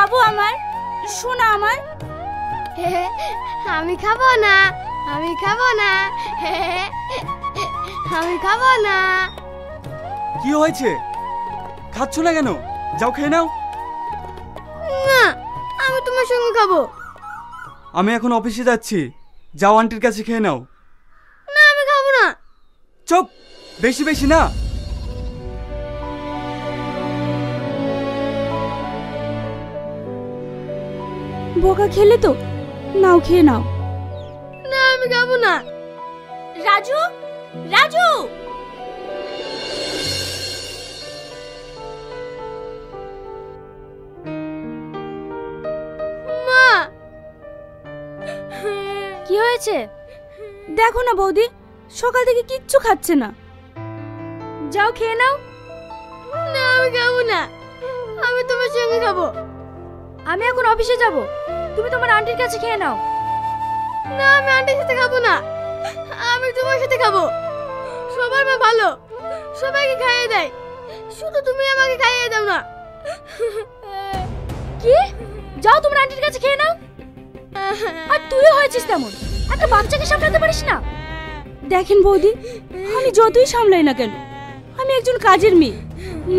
বাবু আমার, শোনা আমার। আমি খাবো না, আমি খাবো না, আমি খাবো না। কি হয়েছে? খাচ্ছ না কেন? যাও খেয়ে নাও। না, আমি তোমার সঙ্গে খাবো। আমি এখন অফিসে যাচ্ছি, যাও আন্টির কাছে খেয়ে নাও। না, আমি খাবো না। চুপ, বেশি বেশি না। বোকা খেলে তো, নাও খেয়ে নাও। না, আমি খাবো না। রাজু, রাজু, মা, কি হয়েছে? দেখো না বৌদি, সকাল থেকে কিচ্ছু খাচ্ছে না। যাও খেয়ে নাও। না, আমি খাবো না, আমি তোমার সঙ্গে খাবো। আমি এখন অফিসে যাব, তুমি তোমার আন্টির কাছে খেয়ে নাও। না, আমি আন্টির সাথে খাবো না, আমি তোমার সাথে খাবো। সবার মা ভালো, সবাইকে খাইয়ে দেয়, শুধু তুমি আমাকে খাইয়ে দাও না। কি? যাও তোমার আন্টির কাছে খেয়ে নাও। আর তুইও হয়েছিস তেমন, একটা বাচ্চাকে সামলাতে পারিস না। দেখেন বৌদি, আমি যতই সামলাই না কেন, আমি একজন কাজের মেয়ে,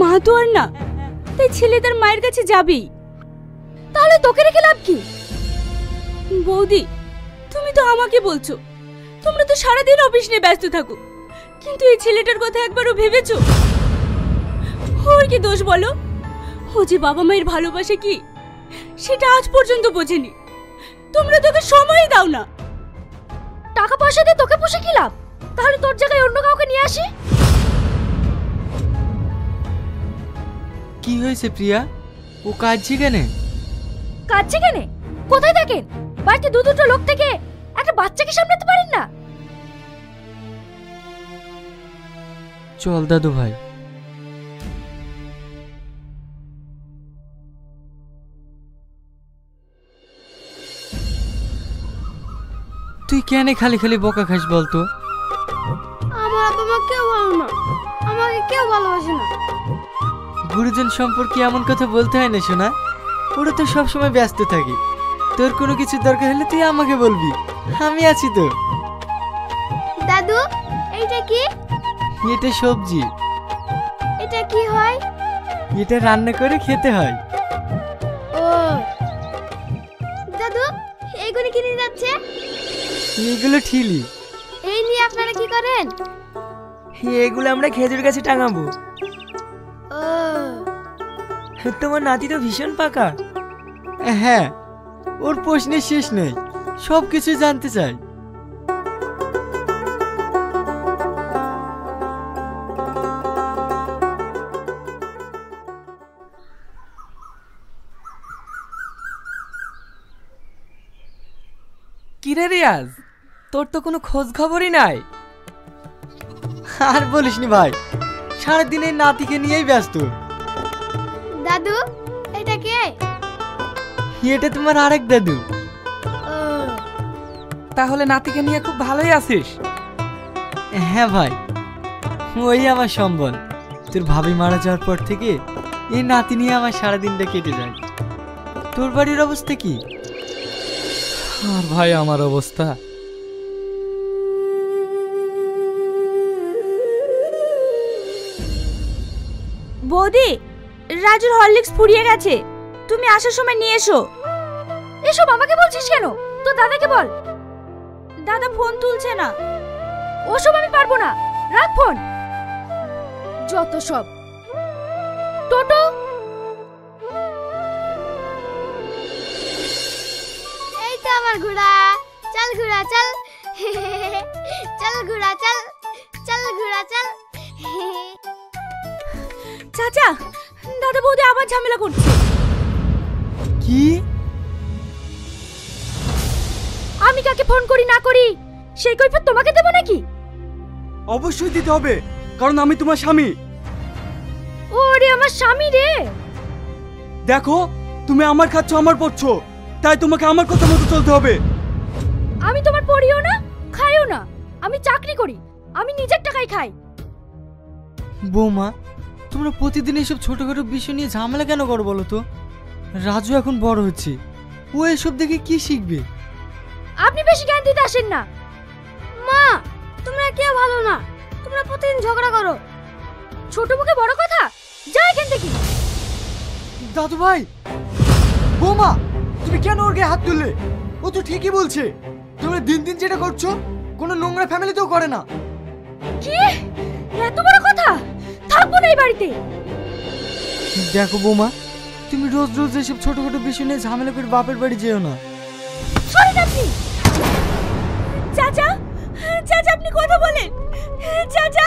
মা তো আর না, তাই ছেলে তার মায়ের কাছে যাবেই। তাহলে তোকে রেখে লাভ কি? বৌদি, তুমি তো আমাকে বলছো তোমরা তো সারাদিন অফিস নিয়ে ব্যস্ত থাকো, কিন্তু এই ছেলেটার কথা একবারও ভেবেছো? ওর কি দোষ বলো? ও যে বাবা মায়ের ভালোবাসে কি সেটা আজ পর্যন্ত বোঝেনি। তোমরা তোকে সময় দাও না। টাকা পয়সা দিয়ে তোকে পুষে কি লাভ? তাহলে তোর জায়গায় অন্য কাউকে নিয়ে আসি। কি হয়েছে প্রিয়া? ও কাঁদছে কেন? কাঁদছে কেন? কোথায় থাকেন? বাড়িতে দুটো লোক থেকে একটা বাচ্চাকে সামলাতে পারেন না? চল দাদু ভাই। তুই কেন খালি খালি বকা খাস বলতো? আমার বাবা মা কেউ ভালো না, আমাকে কেউ ভালোবাসে না। গুরুজন সম্পর্কে এমন কথা বলতে হয় না শোনা, ওরা তো সবসময় ব্যস্ত থাকে। তোর কোনো কিছু দরকার হলে তুই আমাকে বলবি, আমি আছি তো। দাদু, এইটা কি? এটা সবজি। এটা কি হয়? এটা রান্না করে খেতে হয়। ও দাদু, এইগুলো কি নিয়ে যাচ্ছে? এগুলো ঠিলি। এই নিয়ে আপনারা কি করেন? এগুলো আমরা খেজুর গাছে টাঙাবো। ও, তোমার নাতি তো ভীষণ পাকা। হ্যাঁ, ওর প্রশ্নের শেষ নেই, সব কিছু জানতে চাই। কিরে রিয়াজ, তোর তো কোনো খোঁজ খবরই নাই। আর বলিসনি ভাই, সারাদিন এই নাতিকে নিয়েই ব্যস্ত। দাদু, এটা কে? এটা তোমার আরেক দাদু। ও, তাহলে নাতিকে নিয়ে খুব ভালোই আছিস। হ্যাঁ ভাই, ওই আমার সম্বল। তোর ভাবি মারা যাওয়ার পর থেকে এই নাতি নিয়ে আমার সারাদিনটা কেটে যায়। তোর বাড়ির অবস্থা কি? আর ভাই আমার অবস্থা, বৌদি, রাজুর হরলিক্স ফুরিয়ে গেছে, তুমি আসার সময় নিয়ে এসো। এসব আমাকে বলছিস কেন? তো দাদাকে বল। দাদা ফোন তুলছে না। ওসব আমি পারবো না, রাখ ফোন। যত সব। টোটো, এই তো আমার ঘোড়া। চল ঘোড়া চল, চল ঘোড়া চল, চল ঘোড়া চল। চাচা, দাদা বৌদি আবার ঝামেলা করছে। কি? আমি কাকে ফোন করি না করি সেই কৈফিয়ত তোমাকে দেব নাকি? অবশ্যই দিতে হবে, কারণ আমি তোমার স্বামী। ওরে আমার স্বামী রে। দেখো, তুমি আমার খাচ্ছ, আমার পড়ছো, তাই তোমাকে আমার কথা মতো চলতে হবে। আমি তোমার পড়িও না, খাইও না। আমি চাকরি করি, আমি নিজের টাকায় খাই। বৌমা, তোমরা প্রতিদিন এসব ছোটখাটো বিষয় নিয়ে ঝামেলা কেন করো বলো তো? রাজু এখন বড় হচ্ছে, ও এসব দেখে কি শিখবে? আপনি বেশি জ্ঞান দিতে আসেন না। মা, তোমরা কেউ ভালো না, তোমরা প্রতিদিন ঝগড়া করো। ছোট মুখে বড় কথা, যা এখান থেকে। দাদু ভাই, বৌমা, তুমি কেন ওর গায়ে হাত তুললে? ও তো ঠিকই বলছে। তোমরা দিন দিন যেটা করছো কোনো নোংরা ফ্যামিলিতেও করে না। কি এত বড় কথা? থাকবো না এই বাড়িতে। দেখো বৌমা, তুমি রোজ রোজ এসব ছোটখাটো বিষয় নিয়ে ঝামেলা করে বাপের বাড়ি যেও না। সরেন আপনি। চাচা, চাচা আপনি কথা বলেন। চাচা,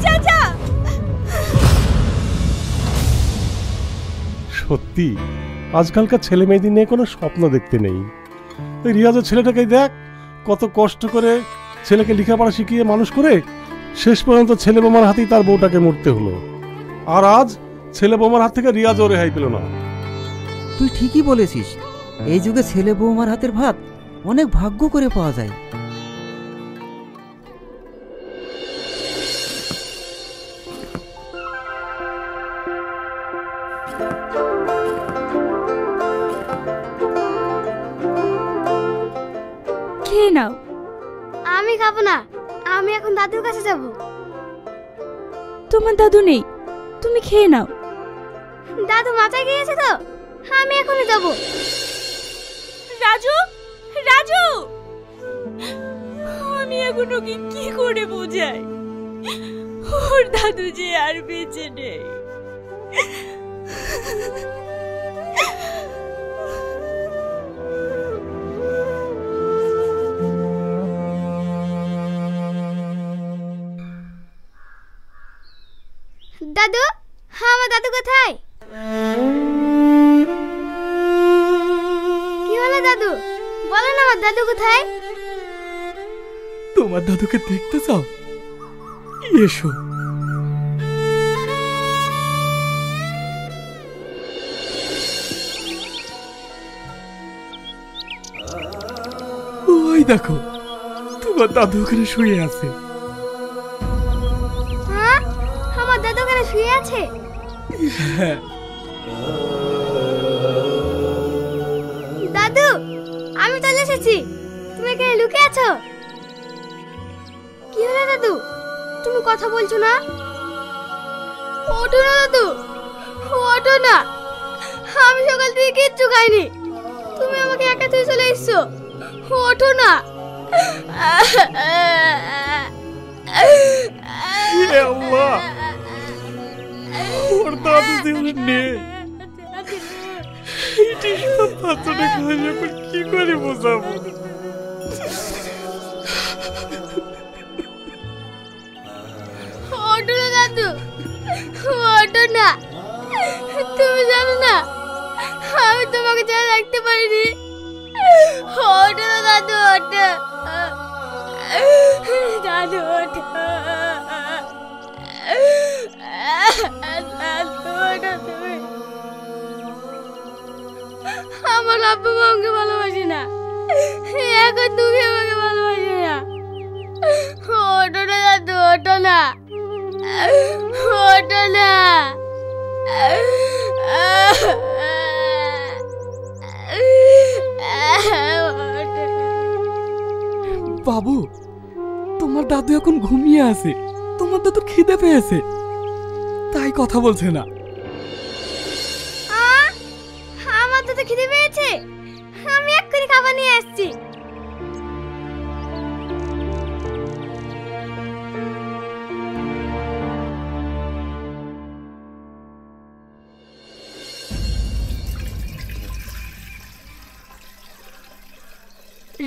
চাচা। সত্যি আজকালকার ছেলে মেয়েদের নিয়ে কোনো স্বপ্ন দেখতে নেই। ওই রিয়াজের ছেলেটাকে দেখ, কত কষ্ট করে ছেলেকে লেখাপড়া শিখিয়ে মানুষ করে শেষ পর্যন্ত ছেলে বোমার হাতেই তার বউটাকে মরতে হলো। আর আজ ছেলে বোমার হাত থেকে রিয়াজও রেহাই পেল না। তুই ঠিকই বলেছিস, এই যুগে ছেলে বৌমার হাতের ভাত অনেক ভাগ্য করে পাওয়া যায়। খেয়ে নাও। আমি খাবো না, আমি এখন দাদুর কাছে যাব। তোমার দাদু নেই, তুমি খেয়ে নাও। দাদু মাথায় গিয়েছে তো, আমি এখনই যাব। রাজু, রাজু, আমি এখন ওকে কি করে বোঝাই? ওর দাদু যে আর বেঁচে নেই। দাদু, আমার দাদু কোথায়? কি হলো দাদু, বলো না আমার দাদু কোথায়? তোমার দাদুকে দেখতে চাও? এসো। ওই দেখো, তোমার দাদু ওখানে শুয়ে আছে। হ্যাঁ, আমার দাদু ওখানে শুয়ে আছে। হ্যাঁ। দাদু, আমি চলে এসেছি, তুমি এখানে লুকিয়ে আছো। কি হলো দাদু, তুমি কথা বলছো না? ওঠো না দাদু, ওঠো না। আমি সকাল থেকে কিচ্ছু খাইনি, তুমি আমাকে একা তুই চলে এসছো। ওঠো না। হে আল্লাহ, ওর দাদু জীবনে নেই। এইটা সব বাচ্চাটা খাওয়া পর কি করে বোঝাবো? ওঠো না দাদু, ওঠো না। তুমি জানো না আমি তোমাকে ছাড়া রাখতে পারিনি। ওঠো না দাদু, ওঠো। দাদু ওঠো। দাদু ওঠো তুমি। আমার আব্বু মা আমাকে ভালোবাসে না, এখন তুমি আমাকে ভালোবাসে না। ওঠো না দাদু, ওঠো না, ওঠো না। বাবু, তোমার দাদু এখন ঘুমিয়ে আছে। তোমার দাদু খিদে পেয়েছে, তাই কথা বলছে না। আমার তো খিদে পেয়েছে, আমি এক্ষুনি খাবার নিয়ে আসছি।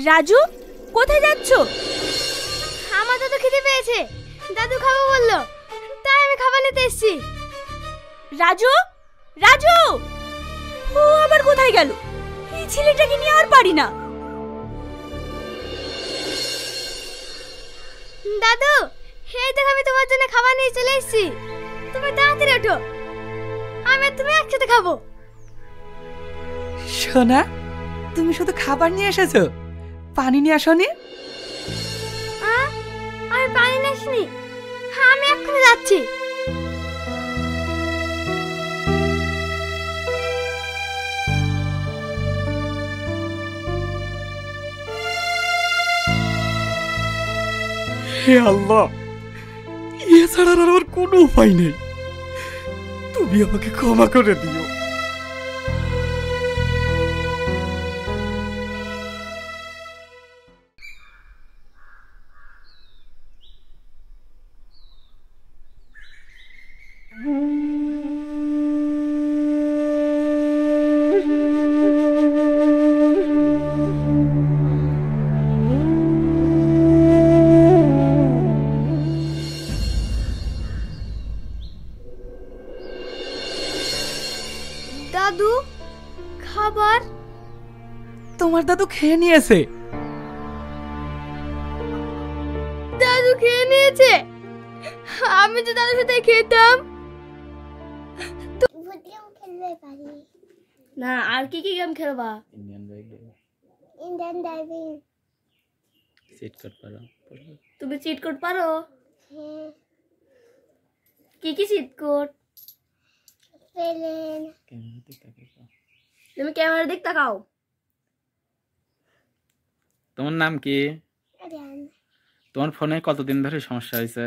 রাজু, কোথায় যাচ্ছো? আমার তো খিদে পেয়েছে, দাদু খাবো বললো, তাই আমি খাবার নিতে এসেছি। রাজু, রাজু, ও আবার কোথায় গেল? এই ছেলেটাকে নিয়ে আর পারি না। দাদু, এই দেখো আমি তোমার জন্য খাবার নিয়ে চলে এসেছি, তুমি তাড়াতাড়ি ওঠো, আমি আর তুমি একসাথে খাবো। সোনা, তুমি শুধু খাবার নিয়ে এসেছো, পানি নিয়ে আসোনি? আমি পানি নিয়ে আসিনি, আমি এক্ষুনি যাচ্ছি। হে আল্লাহ, এছাড়া আর আমার কোনো উপায় নেই, তুমি আমাকে ক্ষমা করে দিও। দাদু, খাবার। তোমার দাদু খেয়ে নিয়েছে। দাদু খেয়ে নিয়েছে? আমি তো দাদুর সাথে খেতাম। না, আর কি কি গেম খেলবা? Indian driving. চিট কোড পারো? তুমি চিট কোড পারো? হ্যাঁ। কি কি চিট কোড? পেলেন। তুমি ক্যামেরা দিক তাকাও। তোমার নাম কি? তোমার ফোনে কতদিন ধরে সমস্যা হয়েছে?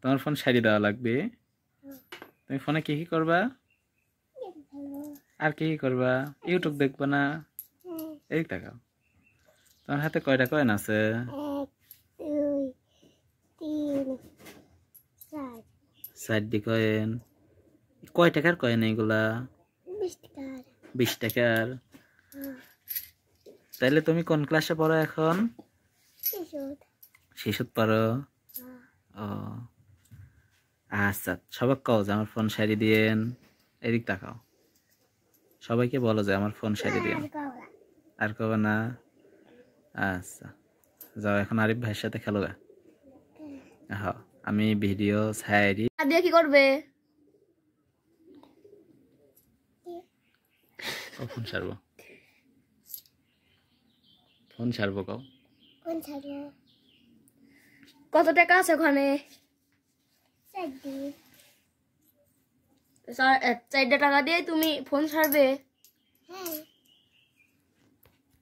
তোমার ফোন সারিয়ে দেওয়া লাগবে। তুমি ফোনে কি কি করবা? আর কি কি করবা? ইউটিউব দেখবা না? এই তাকাও। তোমার হাতে কয়টা কয়েন আছে? 4টি কয়েন। কয় টাকার কয়েন এইগুলা? 20 টাকার। তাইলে তুমি কোন ক্লাসে পড়ো এখন? শিশুত পড়ো? ও আচ্ছা, সবাই কও যে আমার ফোন সারি দিয়েন। এদিক তাকাও, সবাইকে বলো যে আমার ফোন সারি দিয়েন। আর কবে না? আচ্ছা যাও, এখন আরিফ ভাইয়ের সাথে খেলো গা। হ্যাঁ, আমি ভিডিও ছাড়ি। দিয়ে কি করবে? ফোন ছাড়বো। ফোন ছাড়বো কও। কত টাকা আছে ওখানে? 4 টাকা দিয়ে তুমি ফোন ছাড়বে?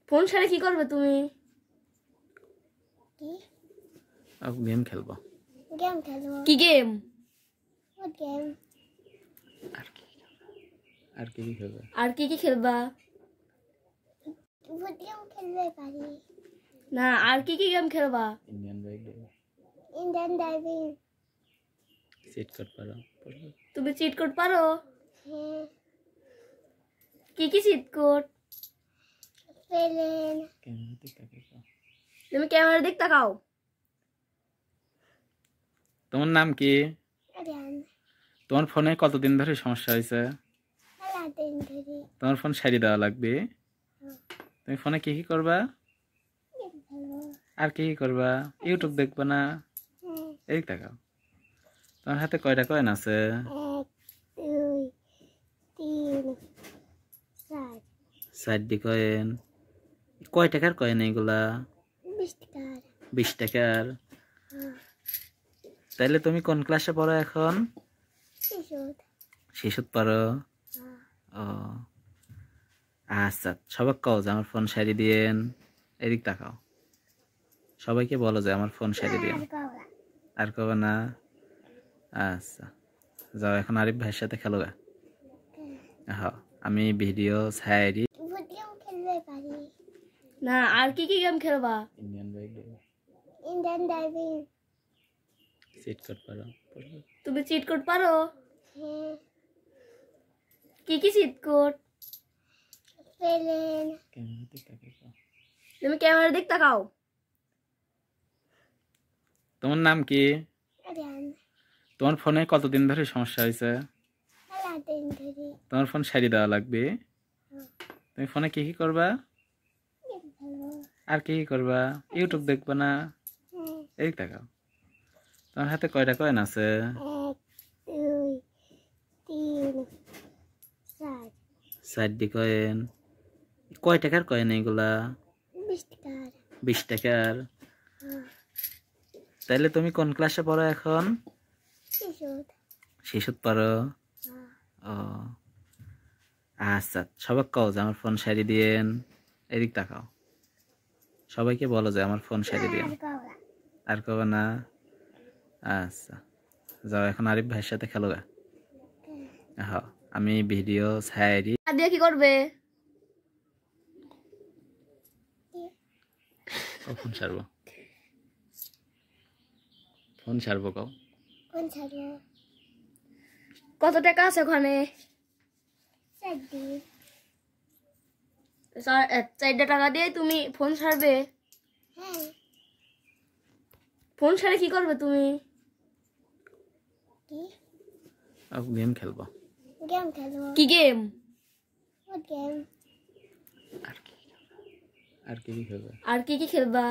ফোন ছাড়ে কি করবে তুমি? গেম খেলবো। কি গেম? আর কি কি খেলবে? আর কি কি খেলবা? না, আর কি কি গেম খেলবা? Indian driving. চিট কোড পারো? তুমি চিট কোড পারো? হ্যাঁ। কি কি চিট কোড? পেলেন। তুমি ক্যামেরা দিক তাকাও। তোমার নাম কি? তোমার ফোনে কতদিন ধরে সমস্যা হয়েছে? তোমার ফোন সারিয়ে দেওয়া লাগবে। তুমি ফোনে কি কি করবা? আর কি কি করবা? ইউটিউব দেখবা না? এই তাকাও। তোমার হাতে কয়টা কয়েন আছে? 4টি কয়েন। কয় টাকার কয়েন এইগুলা? 20 টাকার। তাইলে তুমি কোন ক্লাসে পড়ো এখন? শিশুত পড়ো? ও আচ্ছা, সবাই কও যে আমার ফোন সারি দিয়েন। এদিক তাকাও, সবাইকে বলো যে আমার ফোন সারি দিয়েন। আর কবে না? আচ্ছা যাও, এখন আরিফ ভাইয়ের সাথে খেলো গা। হ্যাঁ, আমি ভিডিও ছাড়ি। না, আর কি কি গেম খেলবা? Indian driving. চিট কোড পারো? তুমি চিট কোড পারো? হ্যাঁ। কি কি চিট কোড? পেলেন। তুমি ক্যামেরা দিক তাকাও। তোমার নাম কি? তোমার ফোনে কতদিন ধরে সমস্যা হয়েছে? তোমার ফোন সারিয়ে দেওয়া লাগবে। তুমি ফোনে কি কি করবা? আর কি কি করবা? ইউটিউব দেখবা না? এই তাকাও। তোমার হাতে কয়টা কয়েন আছে? 4টি কয়েন। কয় টাকার কয়েন এইগুলা? 20 টাকার। তাইলে তুমি কোন ক্লাসে পড়ো এখন? শিশুত পড়ো? ও আচ্ছা, সবাই কও যে আমার ফোন সারি দিয়েন। এদিক তাকাও, সবাইকে বলো যে আমার ফোন সারি দিয়েন। আর কবে না? আচ্ছা যাও এখন আরিফ ভাইয়ের সাথে খেলো গা। হ্যাঁ আমি ভিডিও ছাড়ি। দিয়ে কি করবে? ফোন ছাড়বো, ফোন ছাড়বো কও। কত টাকা আছে ওখানে? 4 টাকা দিয়ে তুমি ফোন ছাড়বে? ফোন ছাড়ে কি করবে তুমি? গেম খেলবো। কি গেম? আর কি কি খেলবে? আর কি কি খেলবা?